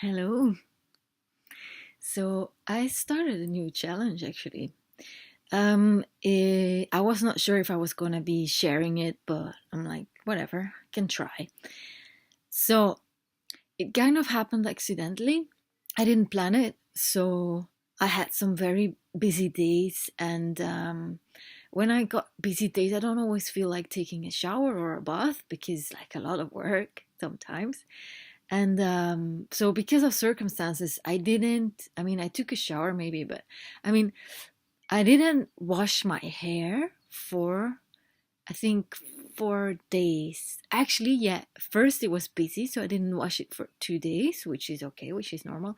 Hello. So I started a new challenge actually. I was not sure if I was gonna be sharing it, but I'm like, whatever, I can try. So it kind of happened accidentally. I didn't plan it, so I had some very busy days, and when I got busy days, I don't always feel like taking a shower or a bath because like a lot of work sometimes. And so, because of circumstances, I didn't. I mean, I took a shower maybe, but I mean, I didn't wash my hair for, I think, 4 days. Actually, yeah, first it was busy, so I didn't wash it for 2 days, which is okay, which is normal.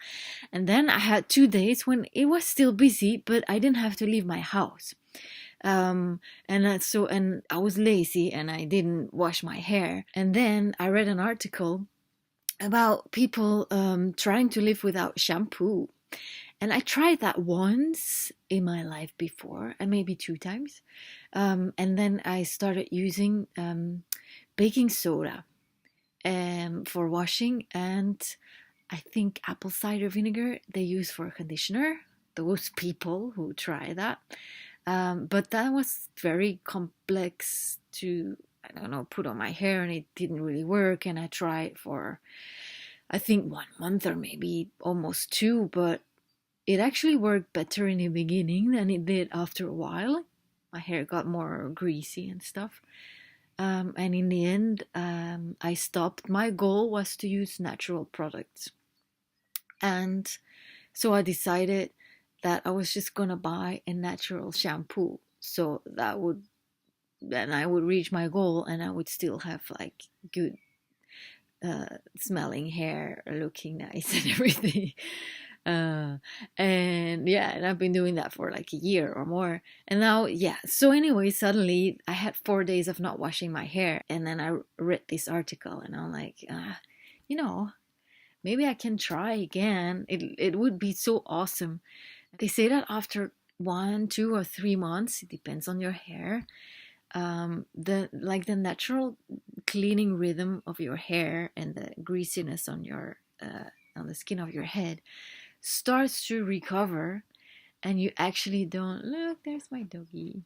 And then I had 2 days when it was still busy, but I didn't have to leave my house. And I was lazy and I didn't wash my hair. And then I read an article about people trying to live without shampoo. And I tried that once in my life before, and maybe two times. And then I started using baking soda for washing, and I think apple cider vinegar they use for a conditioner. Those people who try that. But that was very complex to, I don't know, put on my hair, and it didn't really work. And I tried for, I think, 1 month or maybe almost two, but it actually worked better in the beginning than it did after a while. My hair got more greasy and stuff. And in the end, I stopped. My goal was to use natural products. And so I decided that I was just gonna buy a natural shampoo. So that would, then I would reach my goal and I would still have like good smelling hair, looking nice and everything. Uh, and yeah, and I've been doing that for like a year or more. And now, yeah. So anyway, suddenly I had 4 days of not washing my hair, and then I read this article, and I'm like, you know, maybe I can try again. It would be so awesome. They say that after 1, 2, or 3 months, it depends on your hair. The natural cleaning rhythm of your hair and the greasiness on the skin of your head starts to recover, and you actually don't look, there's my doggy,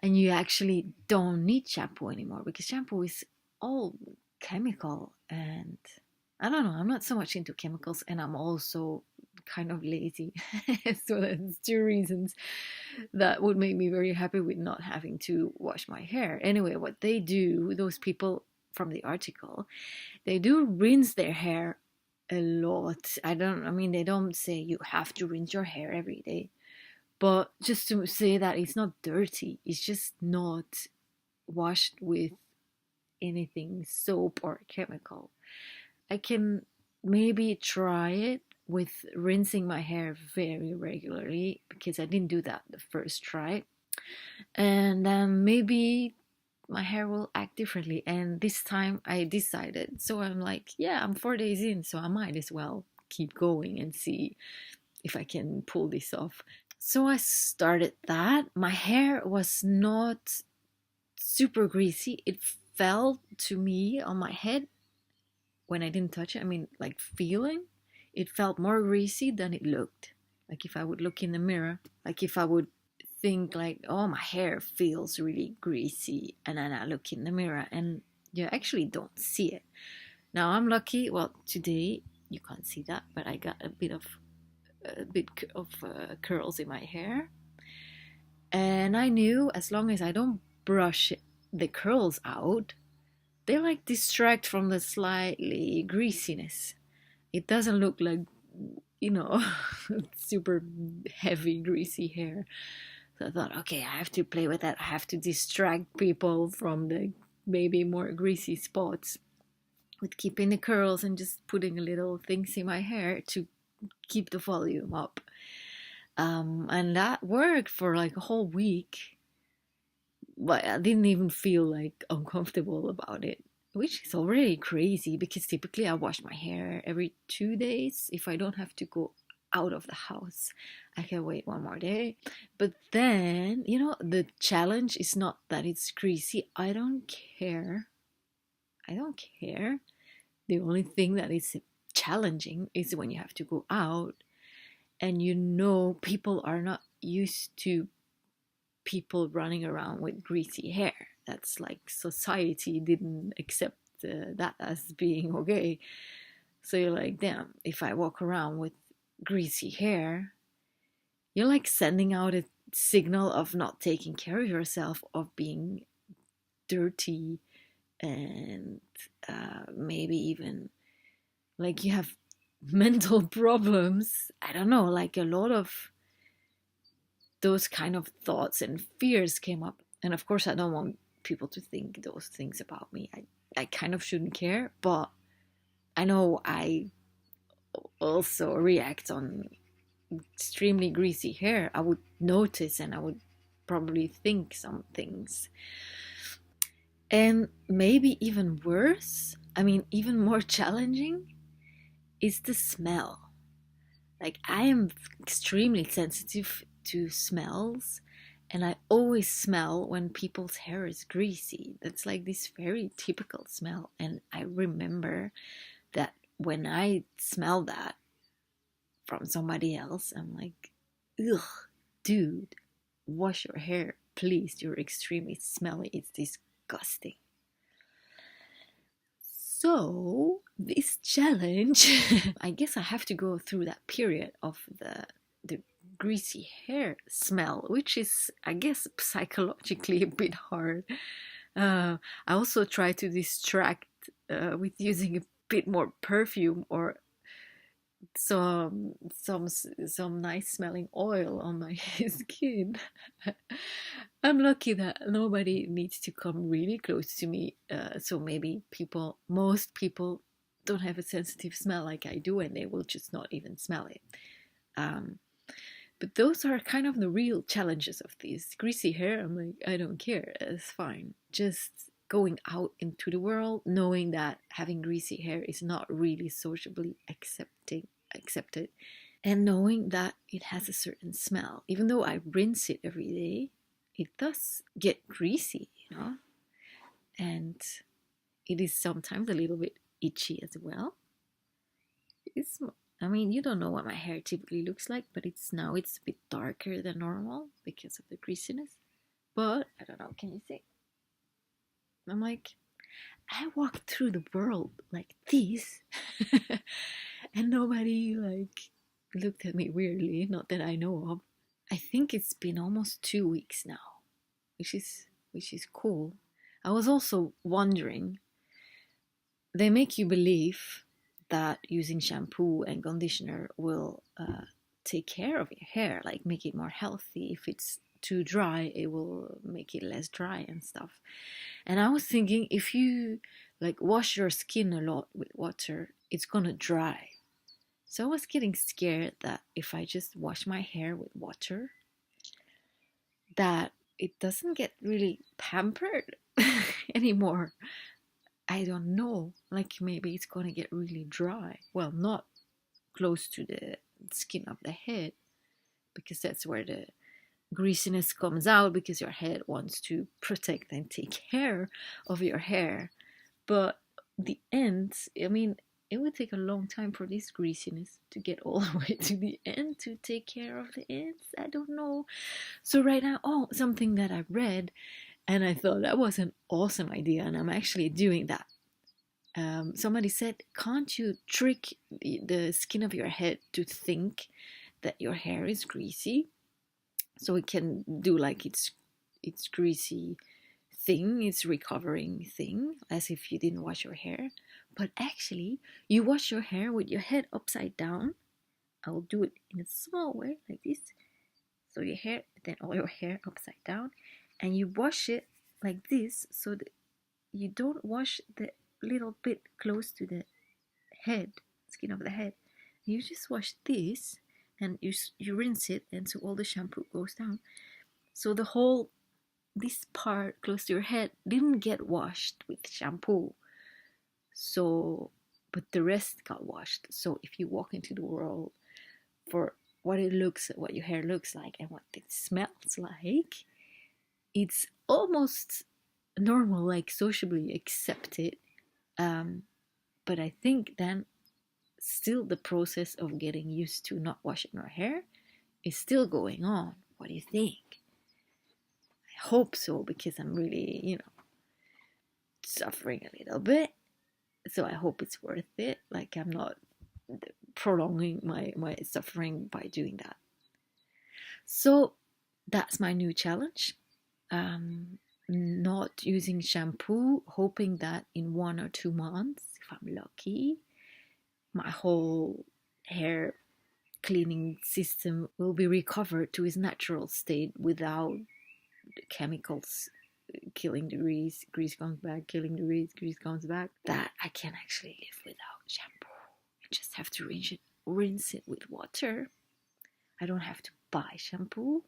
and you actually don't need shampoo anymore, because shampoo is all chemical, and I don't know, I'm not so much into chemicals, and I'm also kind of lazy. So that's two reasons that would make me very happy with not having to wash my hair. Anyway, what they do, those people from the article, they do rinse their hair a lot. I mean, they don't say you have to rinse your hair every day, but just to say that it's not dirty, it's just not washed with anything, soap or chemical. I can maybe try it with rinsing my hair very regularly, because I didn't do that the first try. And then maybe my hair will act differently. And this time I decided. So I'm like, yeah, I'm 4 days in, so I might as well keep going and see if I can pull this off. So I started that. My hair was not super greasy. It felt to me on my head when I didn't touch it. I mean, like feeling, it felt more greasy than it looked. Like if I would look in the mirror, like if I would think like, oh, my hair feels really greasy, and then I look in the mirror and you actually don't see it. Now I'm lucky. Well, today you can't see that, but I got a bit of curls in my hair, and I knew as long as I don't brush the curls out, they like distract from the slightly greasiness. It doesn't look like, you know, super heavy greasy hair. So I thought, okay, I have to play with that. I have to distract people from the maybe more greasy spots with keeping the curls and just putting a little things in my hair to keep the volume up. And that worked for like a whole week, but I didn't even feel like uncomfortable about it, which is already crazy because typically I wash my hair every 2 days. If I don't have to go out of the house, I can wait one more day. But then, the challenge is not that it's greasy. I don't care. I don't care. The only thing that is challenging is when you have to go out and you know people are not used to people running around with greasy hair. That's like society didn't accept that as being okay. So you're like, damn, if I walk around with greasy hair, you're like sending out a signal of not taking care of yourself, of being dirty, and maybe even like you have mental problems. I don't know, like a lot of those kind of thoughts and fears came up. And of course, I don't want people to think those things about me. I kind of shouldn't care, but I know I also react on extremely greasy hair. I would notice and I would probably think some things. And maybe even worse, I mean, even more challenging, is the smell. Like, I am extremely sensitive to smells, and I always smell when people's hair is greasy. That's like this very typical smell. And I remember that when I smell that from somebody else, I'm like, ugh, dude, wash your hair, please. You're extremely smelly. It's disgusting. So, this challenge, I guess I have to go through that period of the greasy hair smell, which is, I guess, psychologically a bit hard. I also try to distract with using a bit more perfume or some nice smelling oil on my skin. I'm lucky that nobody needs to come really close to me. So maybe most people don't have a sensitive smell like I do, and they will just not even smell it. Um, but those are kind of the real challenges of this greasy hair. I'm like, I don't care. It's fine. Just going out into the world, knowing that having greasy hair is not really sociably accepted, and knowing that it has a certain smell. Even though I rinse it every day, it does get greasy, you know, and it is sometimes a little bit itchy as well. It's, I mean, you don't know what my hair typically looks like, but it's a bit darker than normal because of the greasiness. But I don't know, can you see? I'm like, I walked through the world like this, and nobody like looked at me weirdly, not that I know of. I think it's been almost 2 weeks now, which is cool. I was also wondering, they make you believe that using shampoo and conditioner will take care of your hair, like make it more healthy. If it's too dry, it will make it less dry and stuff. And I was thinking, if you like wash your skin a lot with water, it's gonna dry. So I was getting scared that if I just wash my hair with water, that it doesn't get really pampered anymore. I don't know. Like maybe it's gonna get really dry. Well, not close to the skin of the head, because that's where the greasiness comes out, because your head wants to protect and take care of your hair. But the ends, I mean, it would take a long time for this greasiness to get all the way to the end to take care of the ends. I don't know. So right now, oh, something that I read and I thought that was an awesome idea, and I'm actually doing that. Somebody said, can't you trick the skin of your head to think that your hair is greasy? So it can do like its greasy thing, its recovering thing, as if you didn't wash your hair. But actually, you wash your hair with your head upside down. I will do it in a small way, like this. So your hair, then all your hair upside down, and you wash it like this, so that you don't wash the little bit close to the head, skin of the head. You just wash this, and you rinse it, and so all the shampoo goes down. So the whole this part close to your head didn't get washed with shampoo. So, but the rest got washed. So if you walk into the world for what your hair looks like and what it smells like, it's almost normal, like sociably accepted. But I think then still the process of getting used to not washing our hair is still going on. What do you think? I hope so, because I'm really, suffering a little bit. So I hope it's worth it. Like, I'm not prolonging my suffering by doing that. So that's my new challenge. Not using shampoo, hoping that in 1 or 2 months, if I'm lucky, my whole hair cleaning system will be recovered to its natural state without the chemicals killing the grease comes back, killing the grease comes back, that I can actually live without shampoo. I just have to rinse it with water. I don't have to buy shampoo,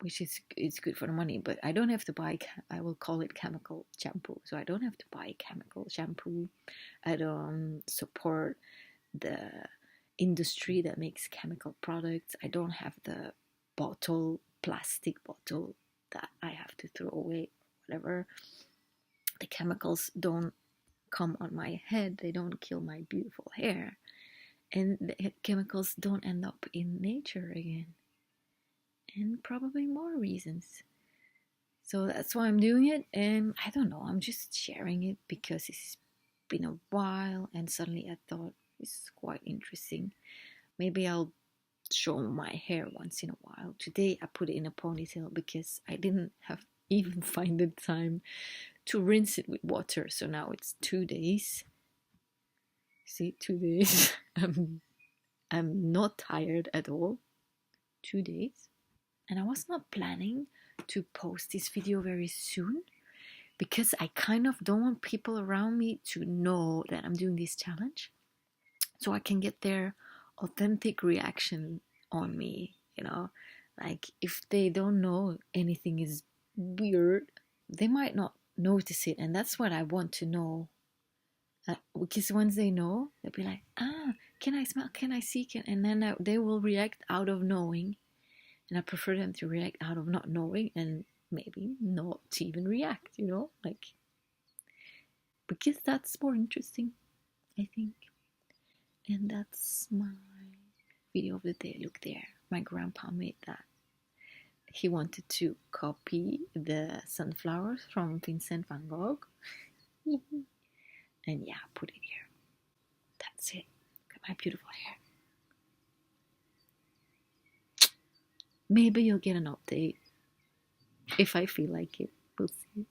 which is it's good for the money, but I don't have to buy, I will call it chemical shampoo. So I don't have to buy chemical shampoo. I don't support the industry that makes chemical products. I don't have the plastic bottle that I have to throw away, whatever. The chemicals don't come on my head, they don't kill my beautiful hair, and the chemicals don't end up in nature again, and probably more reasons. So that's why I'm doing it, and I don't know, I'm just sharing it because it's been a while, and suddenly I thought it's quite interesting. Maybe I'll show my hair once in a while. Today I put it in a ponytail because I didn't have even find the time to rinse it with water. So now it's 2 days. See, 2 days. I'm not tired at all. 2 days. And I was not planning to post this video very soon because I kind of don't want people around me to know that I'm doing this challenge, so I can get their authentic reaction on me, like if they don't know anything is weird, they might not notice it, and that's what I want to know. Because once they know, they'll be like, can I smell, can I see, and then they will react out of knowing, and I prefer them to react out of not knowing and maybe not even react, like, because that's more interesting, I think. And that's my video of the day. Look there, my grandpa made that. He wanted to copy the sunflowers from Vincent van Gogh. And yeah, put it here. That's it. Look at my beautiful hair. Maybe you'll get an update if I feel like it. We'll see.